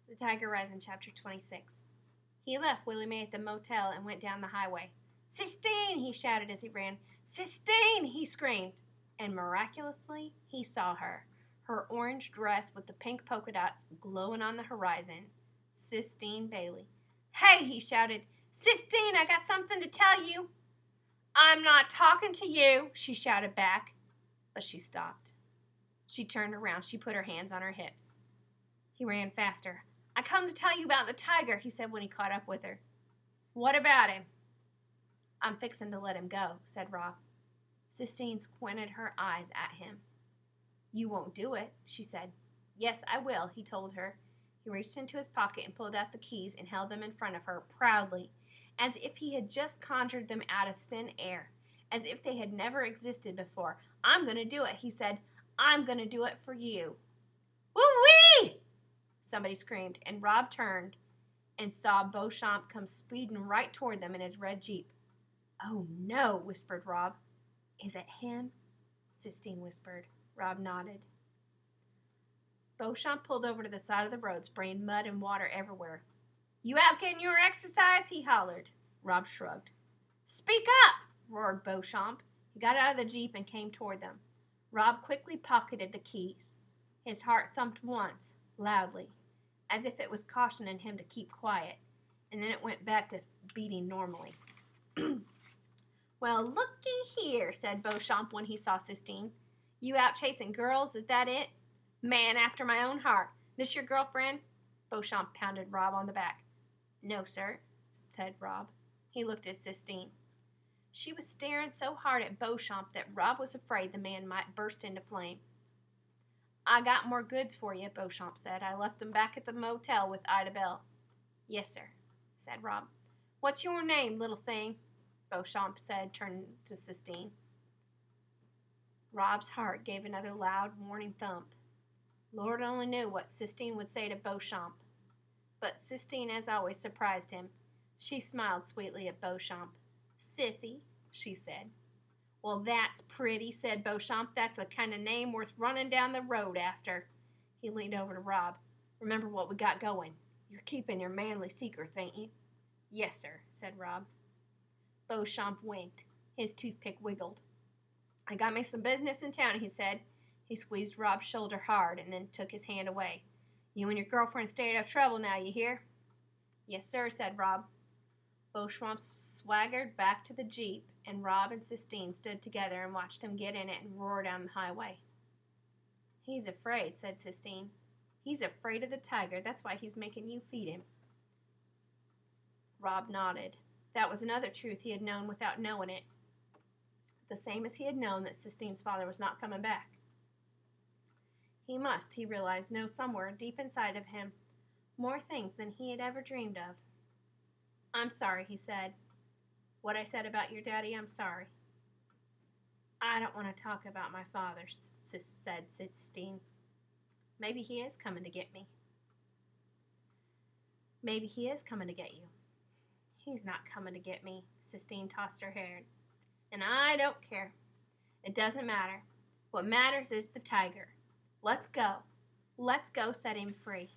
The Tiger Rising, Chapter 26. He left Willie Mae at the motel and went down the highway. "Sistine!" he shouted as he ran. "Sistine!" he screamed. And miraculously, he saw her, her orange dress with the pink polka dots glowing on the horizon. Sistine Bailey. "Hey!" he shouted. "Sistine, I got something to tell you." "I'm not talking to you," she shouted back. But she stopped. She turned around. She put her hands on her hips. He ran faster. "I come to tell you about the tiger," he said when he caught up with her. "What about him?" "I'm fixing to let him go," said Rob. Sistine squinted her eyes at him. "You won't do it," she said. "Yes, I will," he told her. He reached into his pocket and pulled out the keys and held them in front of her proudly, as if he had just conjured them out of thin air, as if they had never existed before. "I'm going to do it," he said. "I'm going to do it for you." "Woo-wee!" somebody screamed, and Rob turned and saw Beauchamp come speeding right toward them in his red Jeep. "Oh, no," whispered Rob. "Is it him?" Sistine whispered. Rob nodded. Beauchamp pulled over to the side of the road, spraying mud and water everywhere. "You out getting your exercise?" he hollered. Rob shrugged. "Speak up!" roared Beauchamp. He got out of the Jeep and came toward them. Rob quickly pocketed the keys. His heart thumped once, loudly, as if it was cautioning him to keep quiet, and then it went back to beating normally. "Well, looky here," said Beauchamp when he saw Sistine. "You out chasing girls, is that it? Man after my own heart. This your girlfriend?" Beauchamp pounded Rob on the back. "No, sir," said Rob. He looked at Sistine. She was staring so hard at Beauchamp that Rob was afraid the man might burst into flame. "I got more goods for you," Beauchamp said. "I left them back at the motel with Ida Bell." "Yes, sir," said Rob. "What's your name, little thing?" Beauchamp said, turning to Sistine. Rob's heart gave another loud, warning thump. Lord only knew what Sistine would say to Beauchamp. But Sistine, as always, surprised him. She smiled sweetly at Beauchamp. "Sissy," she said. "Well, that's pretty," said Beauchamp. "That's the kind of name worth running down the road after." He leaned over to Rob. "Remember what we got going. You're keeping your manly secrets, ain't you?" "Yes, sir," said Rob. Beauchamp winked. His toothpick wiggled. "I got me some business in town," he said. He squeezed Rob's shoulder hard and then took his hand away. "You and your girlfriend stay out of trouble now, you hear?" "Yes, sir," said Rob. Beauchamp swaggered back to the Jeep, and Rob and Sistine stood together and watched him get in it and roar down the highway. "He's afraid," said Sistine. "He's afraid of the tiger. That's why he's making you feed him." Rob nodded. That was another truth he had known without knowing it. The same as he had known that Sistine's father was not coming back. He must, he realized, know somewhere deep inside of him more things than he had ever dreamed of. "I'm sorry," he said. "What I said about your daddy, I'm sorry." "I don't want to talk about my father," said Sistine. "Maybe he is coming to get me." "Maybe he is coming to get you." "He's not coming to get me," Sistine tossed her head. "And I don't care. It doesn't matter. What matters is the tiger. Let's go. Let's go set him free."